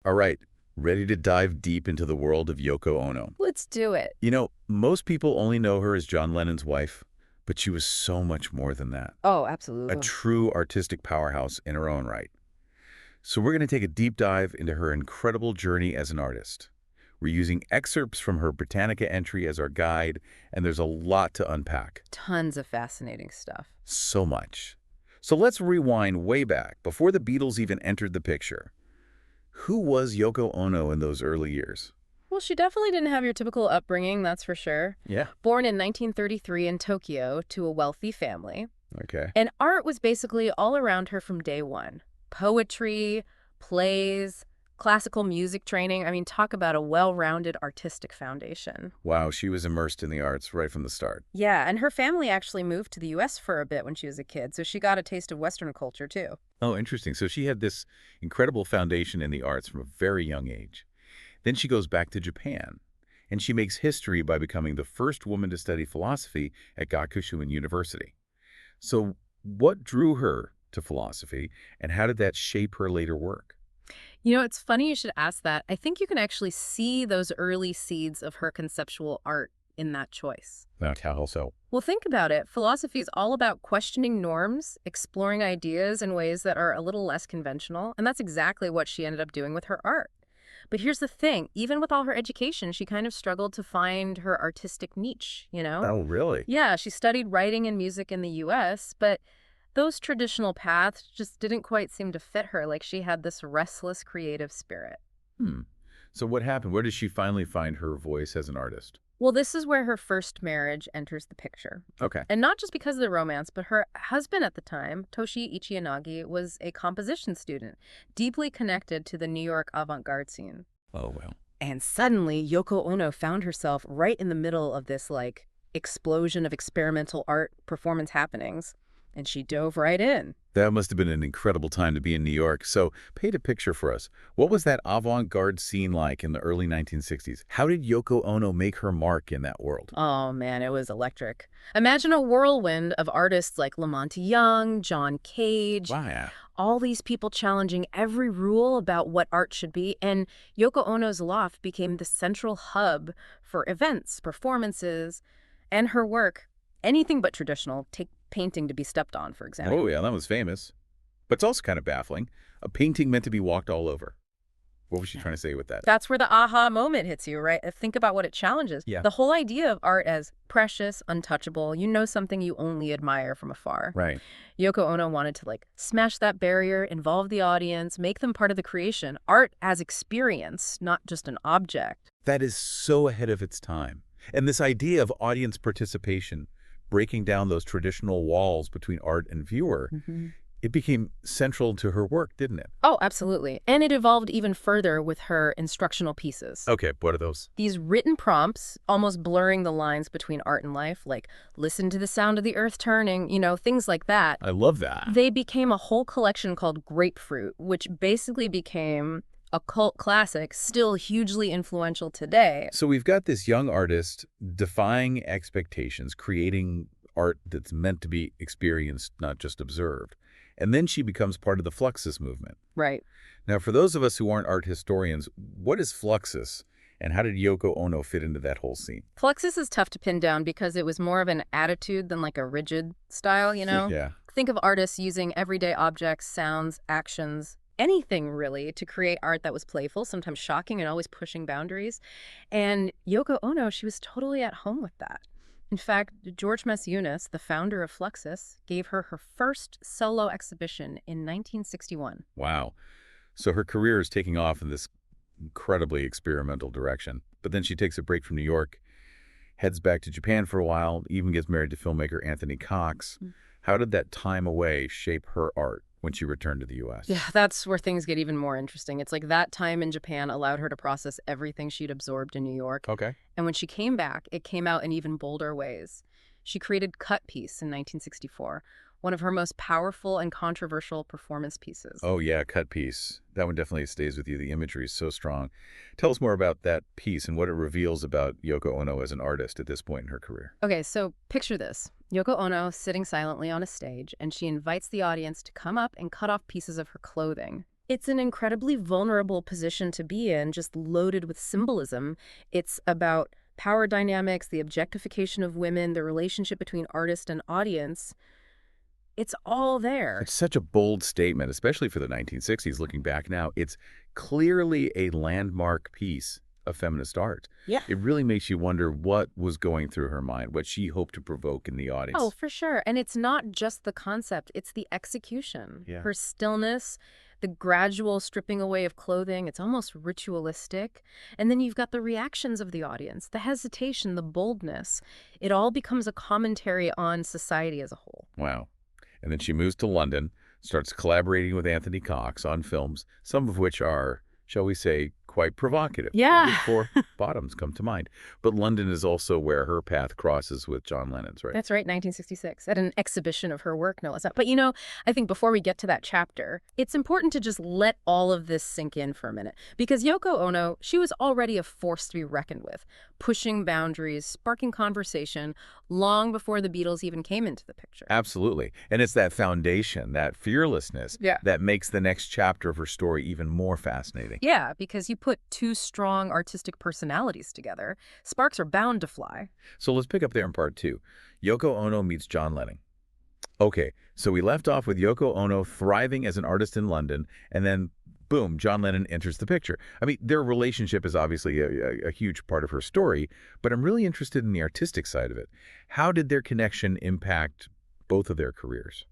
All right, ready to dive deep into the world of Yoko Ono. Let's do it. Most people only know her as John Lennon's wife, but she was so much more than that. Oh, A absolutely. true artistic powerhouse in her own right. So we're going to take a deep dive into her incredible journey as an artist. We're using excerpts from her Britannica entry as our guide, and there's a lot to unpack. Tons of fascinating stuff. So much. So let's rewind way back, before the Beatles even entered the picture. Who was Yoko Ono in those early years? Well, she definitely didn't have your typical upbringing, that's for sure. Yeah. Born in 1933 in Tokyo to a wealthy family. Okay. And art was basically all around her from day one. Poetry, plays, classical music training. I mean, talk about a well-rounded artistic foundation. Wow, she was immersed in the arts right from the start. Yeah, and her family actually moved to the U.S. for a bit when she was a kid, so she got a taste of Western culture, too. Oh, interesting. So she had this incredible foundation in the arts from a very young age. Then she goes back to Japan, and she makes history by becoming the first woman to study philosophy at Gakushuin University. So what drew her to philosophy, and how did that shape her later work? You know, it's funny you should ask that. I think you can actually see those early seeds of her conceptual art in that choice. How so? Well, think about it. Philosophy is all about questioning norms, exploring ideas in ways that are a little less conventional, and that's exactly what she ended up doing with her art. But here's the thing, even with all her education, she kind of struggled to find her artistic niche, you know? Oh, really? Yeah, she studied writing and music in the US, but those traditional paths just didn't quite seem to fit her. Like, she had this restless creative spirit. Hmm. So what happened? Where did she finally find her voice as an artist? Well, this is where her first marriage enters the picture. Okay. And not just because of the romance, but her husband at the time, Toshi Ichiyanagi, was a composition student, deeply connected to the New York avant-garde scene. Oh, well. And suddenly, Yoko Ono found herself right in the middle of this, explosion of experimental art performance happenings. And she dove right in. That must have been an incredible time to be in New York. So paint a picture for us. What was that avant-garde scene like in the early 1960s? How did Yoko Ono make her mark in that world? Oh, man, it was electric. Imagine a whirlwind of artists like Lamonte Young, John Cage, Wow, yeah. all these people challenging every rule about what art should be. And Yoko Ono's loft became the central hub for events, performances, and her work. Anything but traditional. Take painting to be stepped on, for example. Oh, yeah, that was famous. But it's also kind of baffling. A painting meant to be walked all over. What was she trying to say with that? That's where the aha moment hits you, right? Think about what it challenges. Yeah. The whole idea of art as precious, untouchable, something you only admire from afar. Right. Yoko Ono wanted to smash that barrier, involve the audience, make them part of the creation. Art as experience, not just an object. That is so ahead of its time. And this idea of audience participation, breaking down those traditional walls between art and viewer, it became central to her work, didn't it? Oh, absolutely. And it evolved even further with her instructional pieces. Okay, what are those? These written prompts, almost blurring the lines between art and life, like listen to the sound of the earth turning, things like that. I love that. They became a whole collection called Grapefruit, which basically became a cult classic, still hugely influential today. So we've got this young artist defying expectations, creating art that's meant to be experienced, not just observed. And then she becomes part of the Fluxus movement. Right. Now, for those of us who aren't art historians, what is Fluxus, and how did Yoko Ono fit into that whole scene? Fluxus is tough to pin down because it was more of an attitude than a rigid style, Yeah. Think of artists using everyday objects, sounds, actions, anything really, to create art that was playful, sometimes shocking, and always pushing boundaries. And Yoko Ono, she was totally at home with that. In fact, George Mess-Eunice, the founder of Fluxus, gave her her first solo exhibition in 1961. Wow. So her career is taking off in this incredibly experimental direction. But then she takes a break from New York, heads back to Japan for a while, even gets married to filmmaker Anthony Cox. How did that time away shape her art when she returned to the U.S.? Yeah, that's where things get even more interesting. It's like that time in Japan allowed her to process everything she'd absorbed in New York. Okay. And when she came back, it came out in even bolder ways. She created Cut Piece in 1964, one of her most powerful and controversial performance pieces. Oh, yeah, Cut Piece. That one definitely stays with you. The imagery is so strong. Tell us more about that piece and what it reveals about Yoko Ono as an artist at this point in her career. Okay, so picture this. Yoko Ono sitting silently on a stage, and she invites the audience to come up and cut off pieces of her clothing. It's an incredibly vulnerable position to be in, just loaded with symbolism. It's about power dynamics, the objectification of women, the relationship between artist and audience. It's all there. It's such a bold statement, especially for the 1960s. Looking back now, it's clearly a landmark piece of feminist art. Yeah. It really makes you wonder what was going through her mind, what she hoped to provoke in the Oh, audience. for sure. And it's not just the concept, it's the execution. Yeah. Her stillness, the gradual stripping away of clothing, it's almost ritualistic. And then you've got the reactions of the audience, the hesitation, the boldness. It all becomes a commentary on society as a whole. Wow. And then she moves to London, starts collaborating with Anthony Cox on films, some of which are, shall we say, quite provocative. Yeah. Big Four Bottoms come to mind. But London is also where her path crosses with John Lennon's, right? That's right, 1966, at an exhibition of her work, no less. But I think before we get to that chapter, it's important to just let all of this sink in for a minute. Because Yoko Ono, she was already a force to be reckoned with, pushing boundaries, sparking conversation, long before the Beatles even came into the picture. Absolutely. And it's that foundation, that fearlessness, Yeah. that makes the next chapter of her story even more fascinating. Yeah, because you put two strong artistic personalities together, sparks are bound to fly. So let's pick up there in part two. Yoko Ono meets John Lennon. Okay, so we left off with Yoko Ono thriving as an artist in London, and then, boom, John Lennon enters the picture. I mean, their relationship is obviously a huge part of her story, but I'm really interested in the artistic side of it. How did their connection impact both of their careers?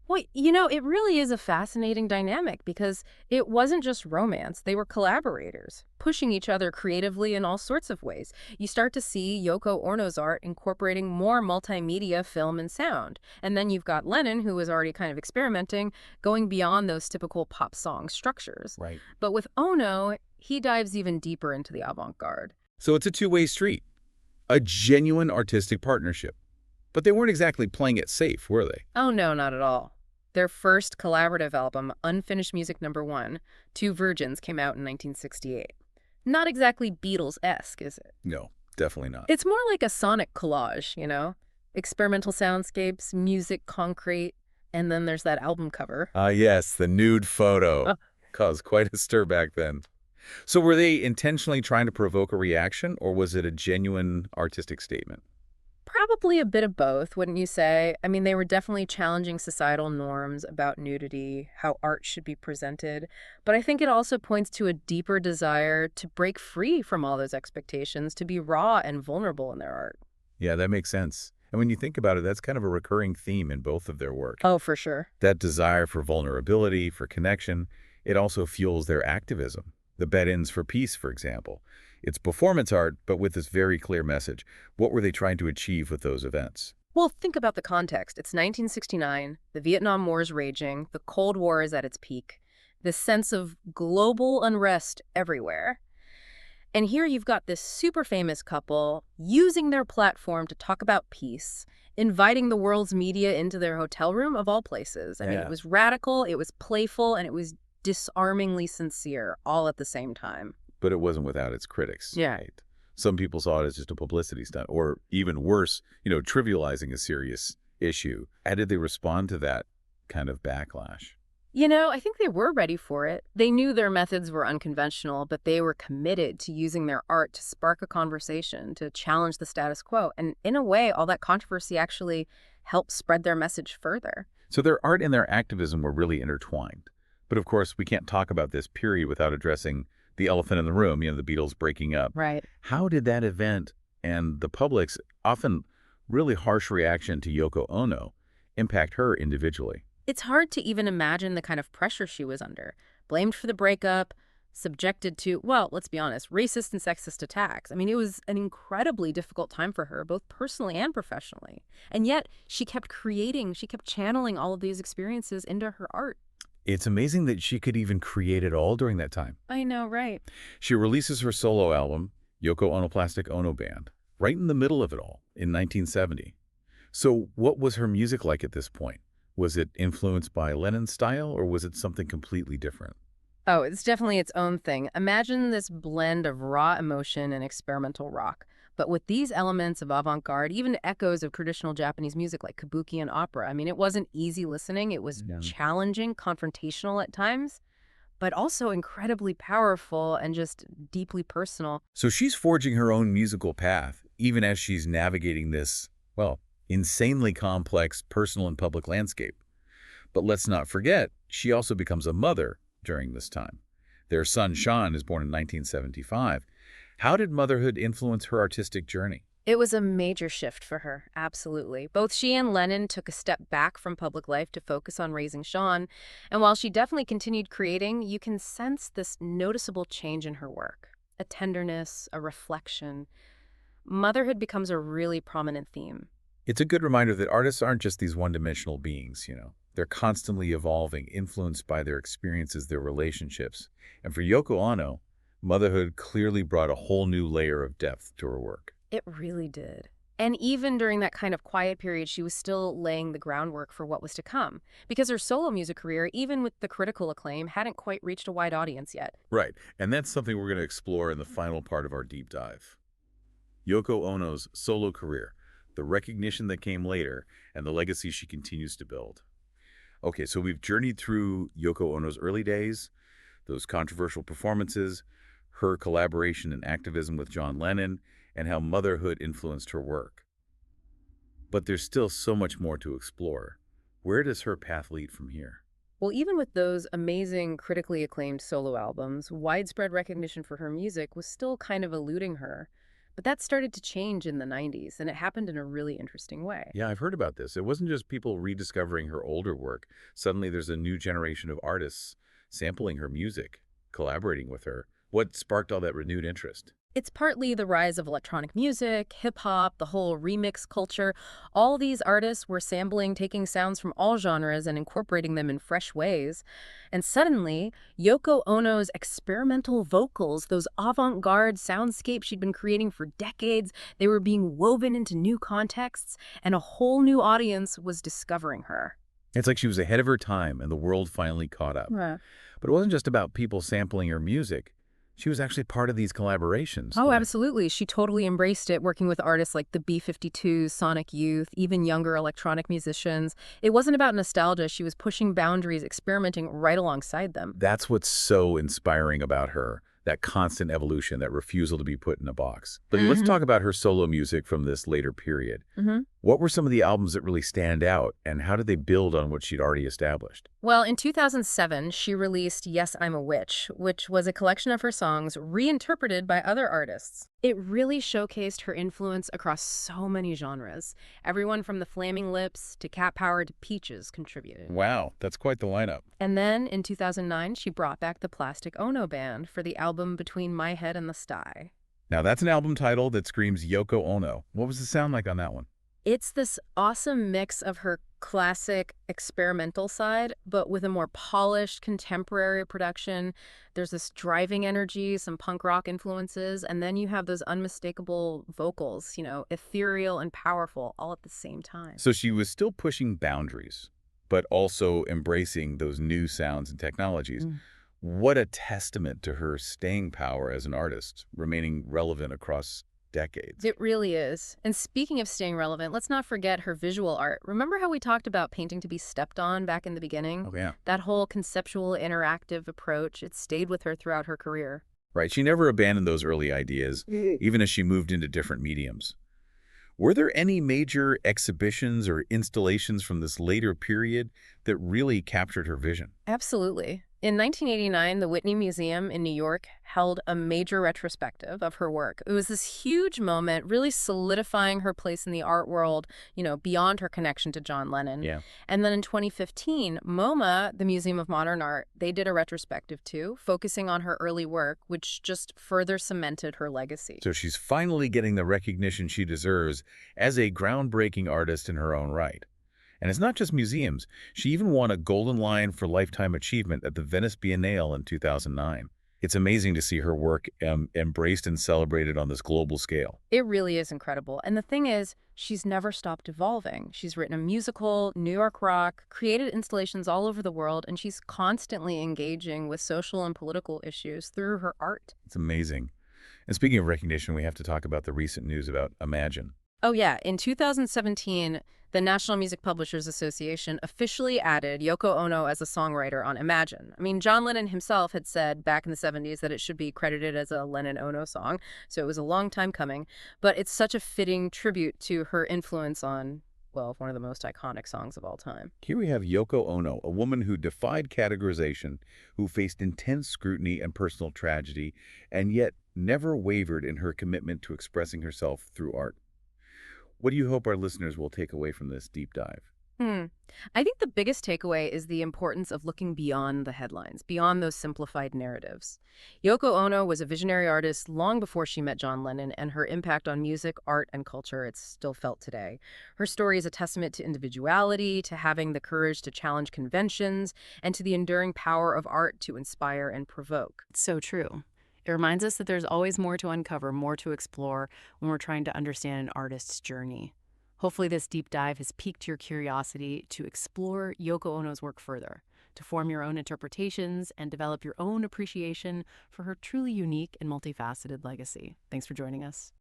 Well, it really is a fascinating dynamic because it wasn't just romance. They were collaborators, pushing each other creatively in all sorts of ways. You start to see Yoko Ono's art incorporating more multimedia, film, and sound. And then you've got Lennon, who was already kind of experimenting, going beyond those typical pop song structures. Right. But with Ono, he dives even deeper into the avant-garde. So it's a two-way street, a genuine artistic partnership. But they weren't exactly playing it safe, were they? Oh, no, not at all. Their first collaborative album, Unfinished Music No. 1, Two Virgins, came out in 1968. Not exactly Beatles-esque, is it? No, definitely not. It's more like a sonic collage, Experimental soundscapes, music, concrete, and then there's that album cover. Ah, yes, the nude photo. Caused quite a stir back then. So were they intentionally trying to provoke a reaction, or was it a genuine artistic statement? Probably a bit of both, wouldn't you say? I mean, they were definitely challenging societal norms about nudity, how art should be presented. But I think it also points to a deeper desire to break free from all those expectations, to be raw and vulnerable in their art. Yeah, that makes sense. And when you think about it, that's kind of a recurring theme in both of their work. Oh, for sure. That desire for vulnerability, for connection, it also fuels their activism. The Bed-Ins for Peace, for example. It's performance art, but with this very clear message. What were they trying to achieve with those events? Well, think about the context. It's 1969, the Vietnam War is raging, the Cold War is at its peak, this sense of global unrest everywhere. And here you've got this super famous couple using their platform to talk about peace, inviting the world's media into their hotel room of all places. I mean, it was radical, it was playful, and it was disarmingly sincere, all at the same time. But it wasn't without its critics. Yeah. Right? Some people saw it as just a publicity stunt, or even worse, trivializing a serious issue. How did they respond to that kind of backlash? I think they were ready for it. They knew their methods were unconventional, but they were committed to using their art to spark a conversation, to challenge the status quo. And in a way, all that controversy actually helped spread their message further. So their art and their activism were really intertwined. But of course, we can't talk about this period without addressing the elephant in the room, the Beatles breaking up. Right. How did that event and the public's often really harsh reaction to Yoko Ono impact her individually? It's hard to even imagine the kind of pressure she was under. Blamed for the breakup, subjected to, well, let's be honest, racist and sexist attacks. I mean, it was an incredibly difficult time for her, both personally and professionally. And yet, she kept channeling all of these experiences into her art. It's amazing that she could even create it all during that time. I know, right? She releases her solo album, Yoko Ono Plastic Ono Band, right in the middle of it all, in 1970. So what was her music like at this point? Was it influenced by Lennon's style, or was it something completely different? Oh, it's definitely its own thing. Imagine this blend of raw emotion and experimental rock. But with these elements of avant-garde, even echoes of traditional Japanese music like kabuki and opera. I mean, it wasn't easy listening. It was challenging, confrontational at times. but also incredibly powerful and just deeply personal. So she's forging her own musical path, even as she's navigating this, well, insanely complex personal and public landscape. But let's not forget, she also becomes a mother during this time. Their son, Sean, is born in 1975. How did motherhood influence her artistic journey? It was a major shift for her, absolutely. Both she and Lennon took a step back from public life to focus on raising Sean, and while she definitely continued creating, you can sense this noticeable change in her work. A tenderness, a reflection. Motherhood becomes a really prominent theme. It's a good reminder that artists aren't just these one-dimensional beings. They're constantly evolving, influenced by their experiences, their relationships. And for Yoko Ono, motherhood clearly brought a whole new layer of depth to her work. It really did. And even during that kind of quiet period, she was still laying the groundwork for what was to come. Because her solo music career, even with the critical acclaim, hadn't quite reached a wide audience yet. Right, and that's something we're going to explore in the final part of our deep dive. Yoko Ono's solo career, the recognition that came later, and the legacy she continues to build. Okay, so we've journeyed through Yoko Ono's early days, those controversial performances, her collaboration and activism with John Lennon, and how motherhood influenced her work. But there's still so much more to explore. Where does her path lead from here? Well, even with those amazing, critically acclaimed solo albums, widespread recognition for her music was still kind of eluding her. But that started to change in the 90s, and it happened in a really interesting way. Yeah, I've heard about this. It wasn't just people rediscovering her older work. Suddenly there's a new generation of artists sampling her music, collaborating with her. What sparked all that renewed interest? It's partly the rise of electronic music, hip-hop, the whole remix culture. All these artists were sampling, taking sounds from all genres and incorporating them in fresh ways. And suddenly, Yoko Ono's experimental vocals, those avant-garde soundscapes she'd been creating for decades, they were being woven into new contexts, and a whole new audience was discovering her. It's like she was ahead of her time and the world finally caught up. Yeah. But it wasn't just about people sampling her music. She was actually part of these collaborations. Oh, absolutely. She totally embraced it, working with artists like the B-52s, Sonic Youth, even younger electronic musicians. It wasn't about nostalgia. She was pushing boundaries, experimenting right alongside them. That's what's so inspiring about her, that constant evolution, that refusal to be put in a box. But let's talk about her solo music from this later period. What were some of the albums that really stand out, and how did they build on what she'd already established? Well, in 2007, she released Yes, I'm a Witch, which was a collection of her songs reinterpreted by other artists. It really showcased her influence across so many genres. Everyone from the Flaming Lips to Cat Power to Peaches contributed. Wow, that's quite the lineup. And then, in 2009, she brought back the Plastic Ono Band for the album Between My Head and the Sky. Now, that's an album title that screams Yoko Ono. What was the sound like on that one? It's this awesome mix of her classic experimental side, but with a more polished contemporary production. There's this driving energy, some punk rock influences, and then you have those unmistakable vocals, ethereal and powerful all at the same time. So she was still pushing boundaries, but also embracing those new sounds and technologies. What a testament to her staying power as an artist, remaining relevant across decades. It really is. And speaking of staying relevant, let's not forget her visual art. Remember how we talked about painting to be stepped on back in the beginning? Oh, yeah. That whole conceptual, interactive approach, it stayed with her throughout her career. Right. She never abandoned those early ideas, even as she moved into different mediums. Were there any major exhibitions or installations from this later period that really captured her vision? Absolutely. In 1989, the Whitney Museum in New York held a major retrospective of her work. It was this huge moment, really solidifying her place in the art world, beyond her connection to John Lennon. Yeah. And then in 2015, MoMA, the Museum of Modern Art, they did a retrospective too, focusing on her early work, which just further cemented her legacy. So she's finally getting the recognition she deserves as a groundbreaking artist in her own right. And it's not just museums. She even won a Golden Lion for Lifetime Achievement at the Venice Biennale in 2009. It's amazing to see her work embraced and celebrated on this global scale. It really is incredible. And the thing is, she's never stopped evolving. She's written a musical, New York rock, created installations all over the world, and she's constantly engaging with social and political issues through her art. It's amazing. And speaking of recognition, we have to talk about the recent news about Imagine. Oh yeah, in 2017, The National Music Publishers Association officially added Yoko Ono as a songwriter on Imagine. I mean, John Lennon himself had said back in the 70s that it should be credited as a Lennon-Ono song, so it was a long time coming. But it's such a fitting tribute to her influence on, well, one of the most iconic songs of all time. Here we have Yoko Ono, a woman who defied categorization, who faced intense scrutiny and personal tragedy, and yet never wavered in her commitment to expressing herself through art. What do you hope our listeners will take away from this deep dive? Hmm. I think the biggest takeaway is the importance of looking beyond the headlines, beyond those simplified narratives. Yoko Ono was a visionary artist long before she met John Lennon, and her impact on music, art, and culture, it's still felt today. Her story is a testament to individuality, to having the courage to challenge conventions, and to the enduring power of art to inspire and provoke. It's so true. It reminds us that there's always more to uncover, more to explore when we're trying to understand an artist's journey. Hopefully, this deep dive has piqued your curiosity to explore Yoko Ono's work further, to form your own interpretations and develop your own appreciation for her truly unique and multifaceted legacy. Thanks for joining us.